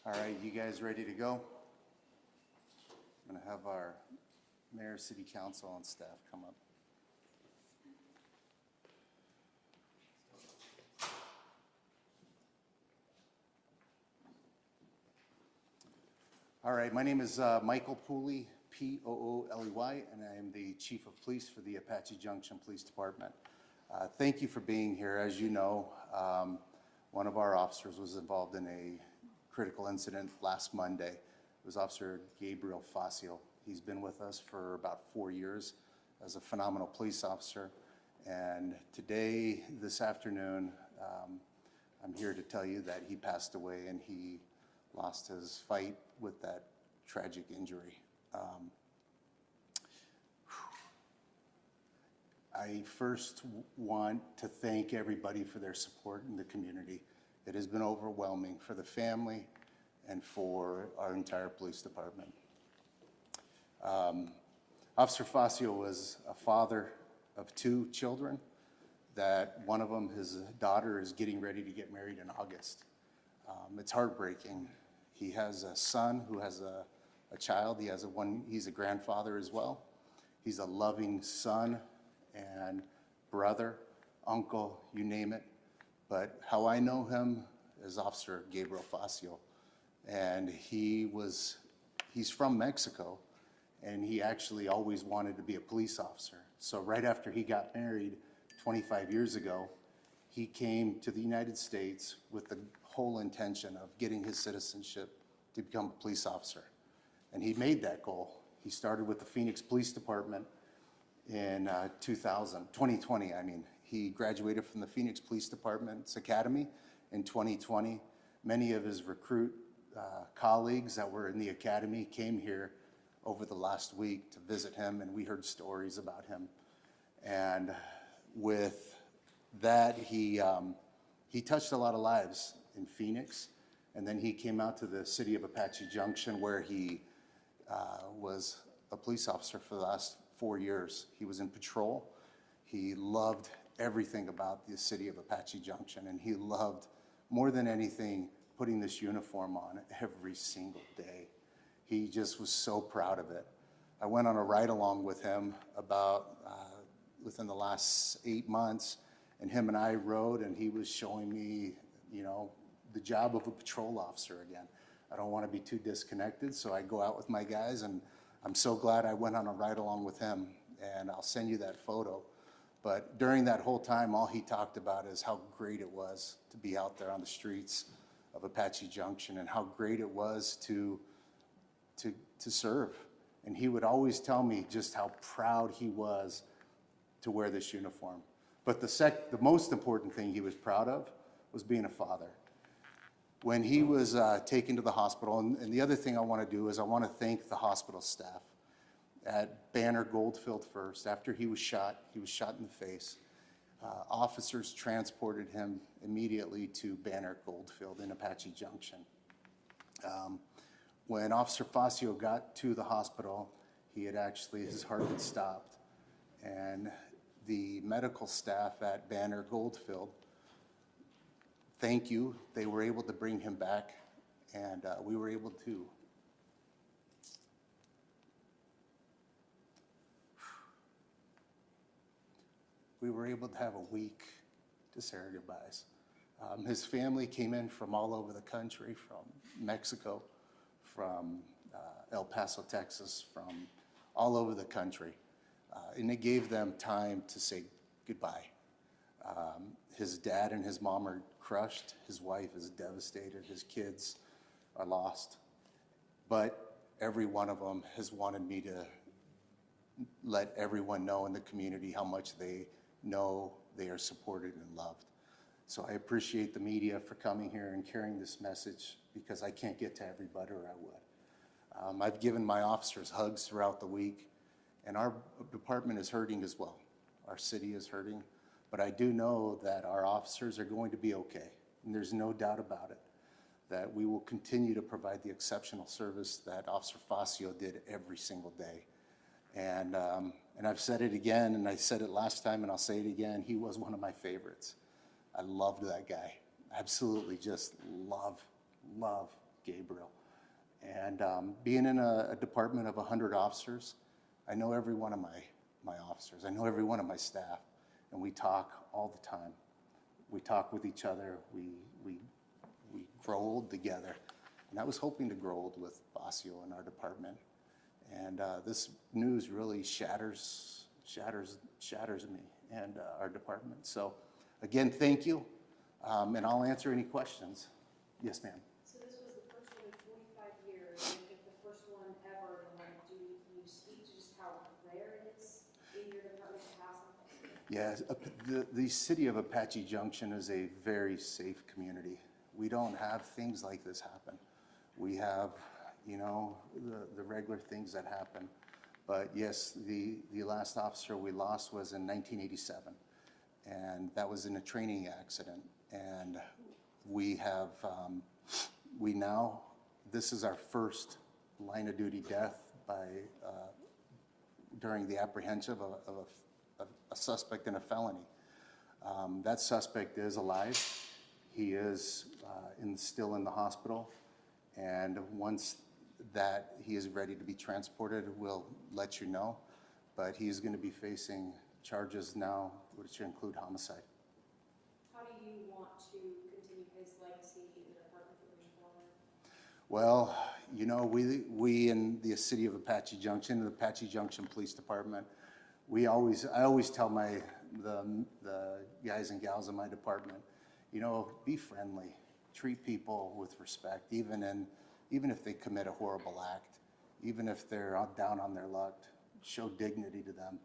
All right, you guys ready to go? I'm going to have our mayor, city council, and staff come up. All right, my name is Michael Pooley, Pooley, and I am the Chief of Police for the Apache Junction Police Department. Thank you for being here. As you know, one of our officers was involved in a critical incident last Monday. It was Officer Gabriel Facio. He's been with us for about 4 years as a phenomenal police officer. And today, this afternoon, I'm here to tell you that he passed away and he lost his fight with that tragic injury. I first want to thank everybody for their support in the community. It has been overwhelming for the family and for our entire police department. Officer Facio was a father of 2 children, that one of them, his daughter, is getting ready to get married in August. It's heartbreaking. He has a son who has a child. He's a grandfather as well. He's a loving son and brother, uncle, you name it. But how I know him is Officer Gabriel Facio. And he's from Mexico, and he actually always wanted to be a police officer. So right after he got married 25 years ago, he came to the United States with the whole intention of getting his citizenship to become a police officer. And he made that goal. He started with the Phoenix Police Department in 2020. He graduated from the Phoenix Police Department's Academy in 2020. Many of his recruit colleagues that were in the academy came here over the last week to visit him, and we heard stories about him. And with that, he touched a lot of lives in Phoenix, and then he came out to the city of Apache Junction, where he was a police officer for the last 4 years. He was in patrol. He loved everything about the city of Apache Junction, and he loved, more than anything, putting this uniform on every single day. He just was so proud of it. I went on a ride-along with him about within the last 8 months, and him and I rode, and he was showing me, the job of a patrol officer again. I don't want to be too disconnected, so I go out with my guys, and I'm so glad I went on a ride-along with him, and I'll send you that photo. But during that whole time, all he talked about is how great it was to be out there on the streets of Apache Junction, and how great it was to serve. And he would always tell me just how proud he was to wear this uniform. But the most important thing he was proud of was being a father. When he was taken to the hospital, and the other thing I want to do is I want to thank the hospital staff at Banner Goldfield first. After he was shot in the face. Officers transported him immediately to Banner Goldfield in Apache Junction. When Officer Facio got to the hospital, his heart had stopped. And the medical staff at Banner Goldfield, thank you, they were able to bring him back, and we were able to have a week to say our goodbyes. His family came in from all over the country, from Mexico, from El Paso, Texas, from all over the country. And it gave them time to say goodbye. His dad and his mom are crushed. His wife is devastated. His kids are lost. But every one of them has wanted me to let everyone know in the community how much they know they are supported and loved. So I appreciate the media for coming here and carrying this message, because I can't get to everybody, or I would. I've given my officers hugs throughout the week, and our department is hurting as well. Our city is hurting, but I do know that our officers are going to be okay, and there's no doubt about it, that we will continue to provide the exceptional service that Officer Facio did every single day. And I've said it again, and I said it last time, and I'll say it again, he was one of my favorites. I loved that guy. Absolutely just love Gabriel. And being in a department of 100 officers, I know every one of my officers. I know every one of my staff. And we talk all the time. We talk with each other. We grow old together. And I was hoping to grow old with Facio in our department. And this news really shatters me and our department. So again, thank you. And I'll answer any questions. Yes, ma'am. So this was the first one in 45 years, and if the first one ever in line of duty, can you speak to just how rare it is in your department to have something? Yes, the city of Apache Junction is a very safe community. We don't have things like this happen. We have, you know, the regular things that happen. But yes, the last officer we lost was in 1987, and that was in a training accident. And we have, this is our first line of duty death by, during the apprehension of a suspect in a felony. That suspect is alive. He is still in the hospital. And once that he is ready to be transported, we'll let you know. But he is going to be facing charges now, which include homicide. How do you want to continue his legacy in the department moving forward? Well, you know, we in the city of Apache Junction, the Apache Junction Police Department, I always tell the guys and gals in my department, you know, be friendly, treat people with respect, even if they commit a horrible act, even if they're down on their luck, show dignity to them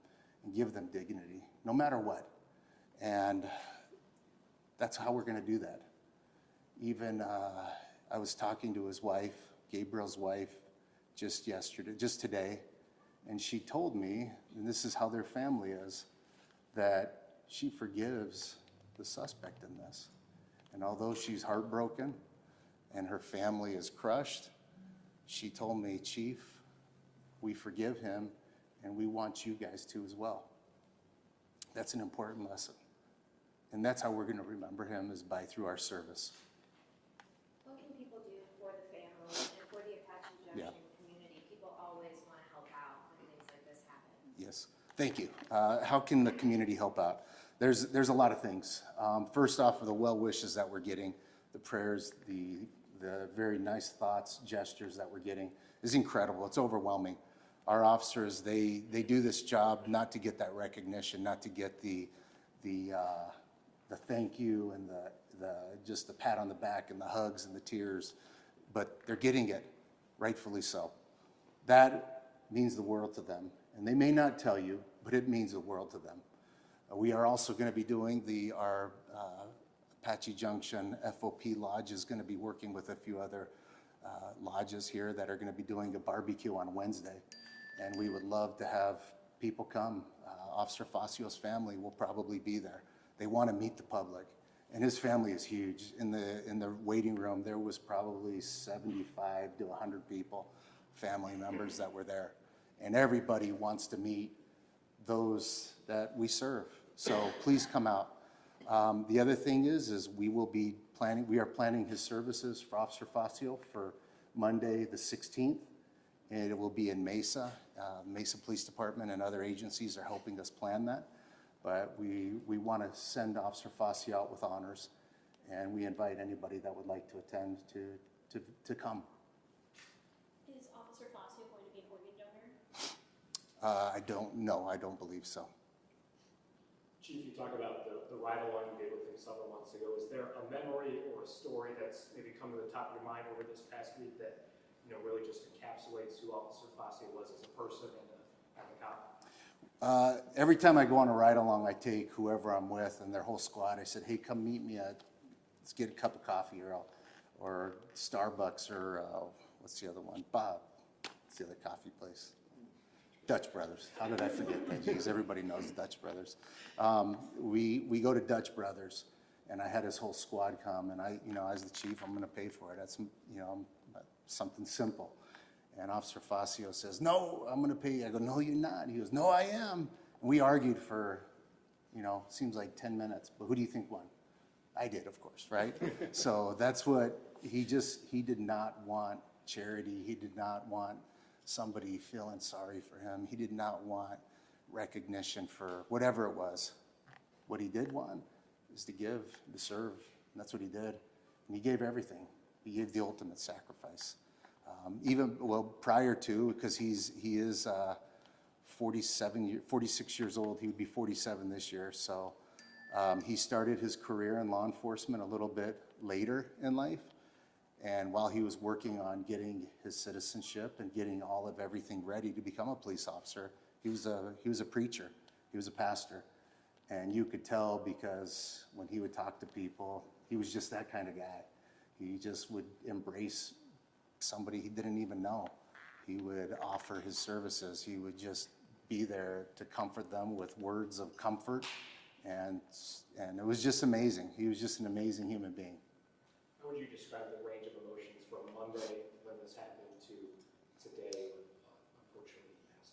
and give them dignity, no matter what. And that's how we're going to do that. Even I was talking to his wife, Gabriel's wife, just today, and she told me, and this is how their family is, that she forgives the suspect in this. And although she's heartbroken and her family is crushed, she told me, Chief, we forgive him and we want you guys to as well. That's an important lesson. And that's how we're going to remember him, is through our service. What can people do for the family and for the Apache Junction community? People always want to help out when things like this happen. Yes, thank you. How can the community help out? There's a lot of things. First off, the well wishes that we're getting, the prayers, the very nice thoughts, gestures that we're getting is incredible. It's overwhelming. Our officers, they do this job not to get that recognition, not to get the thank you and just the pat on the back and the hugs and the tears, but they're getting it, rightfully so. That means the world to them. And they may not tell you, but it means the world to them. We are also going to be doing our Apache Junction FOP Lodge is going to be working with a few other lodges here that are going to be doing a barbecue on Wednesday. And we would love to have people come. Officer Facio's family will probably be there. They want to meet the public. And his family is huge. In the waiting room, there was probably 75 to 100 people, family members that were there. And everybody wants to meet those that we serve. So please come out. The other thing is we are planning his services for Officer Facio for Monday the 16th, and it will be in Mesa. Mesa Police Department and other agencies are helping us plan that. But we want to send Officer Facio out with honors, and we invite anybody that would like to attend to come. Is Officer Facio going to be an organ donor? I don't know. I don't believe so. Chief, you talk about the ride-along you did with him several months ago. Is there a memory or a story that's maybe come to the top of your mind over this past week that, you know, really just encapsulates who Officer Facio was as a person and a cop? Every time I go on a ride-along, I take whoever I'm with and their whole squad. I said, hey, come meet me let's get a cup of coffee or Starbucks or what's the other one? Bob. What's the other coffee place? Dutch Brothers. How did I forget that? Jeez, everybody knows Dutch Brothers. We go to Dutch Brothers, and I had his whole squad come, and I, you know, as the chief, I'm going to pay for it. That's, you know, something simple. And Officer Facio says, no, I'm going to pay you. I go, no, you're not. He goes, no, I am. And we argued for, you know, seems like 10 minutes. But who do you think won? I did, of course, right? So that's what he did not want charity. He did not want somebody feeling sorry for him. He did not want recognition for whatever it was. What he did want is to give, to serve, and that's what he did. And he gave everything. He gave the ultimate sacrifice. Prior to, because he is 46 years old. He would be 47 this year. So he started his career in law enforcement a little bit later in life. And while he was working on getting his citizenship and getting all of everything ready to become a police officer, he was a preacher. He was a pastor. And you could tell because when he would talk to people, he was just that kind of guy. He just would embrace somebody he didn't even know. He would offer his services. He would just be there to comfort them with words of comfort. And it was just amazing. He was just an amazing human being. How would you describe the range of emotions from Monday when this happened to today when unfortunately he passed?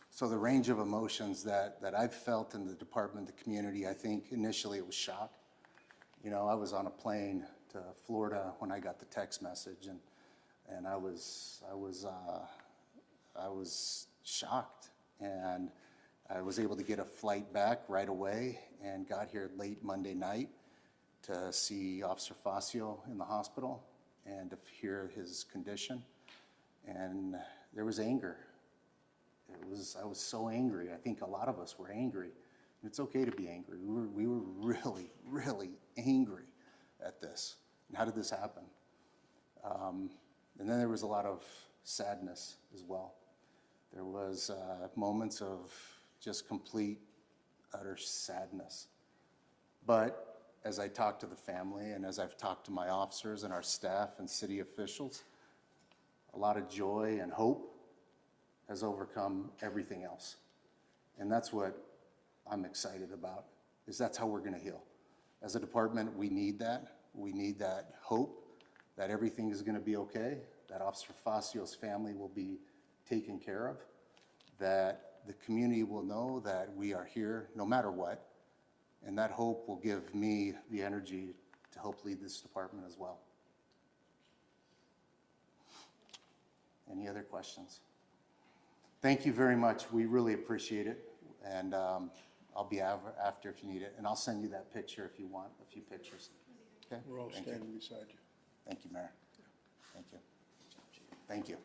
So the range of emotions that I've felt in the department, the community, I think initially it was shock. You know, I was on a plane to Florida when I got the text message, and I was shocked, and I was able to get a flight back right away and got here late Monday night to see Officer Facio in the hospital and to hear his condition. And there was anger. I was so angry. I think a lot of us were angry. It's okay to be angry. We were really, really angry at this. And how did this happen? And then there was a lot of sadness as well. There was moments of just complete, utter sadness. But as I talked to the family and as I've talked to my officers and our staff and city officials, a lot of joy and hope has overcome everything else. And that's what I'm excited about, is that's how we're going to heal. As a department, we need that. We need that hope that everything is going to be okay, that Officer Facio's family will be taken care of, that the community will know that we are here no matter what, and that hope will give me the energy to help lead this department as well. Any other questions? Thank you very much. We really appreciate it, and I'll be after if you need it, and I'll send you that picture if you want a few pictures. Okay? We're all Thank you. standing beside you. Thank you, Mayor. Thank you. Thank you.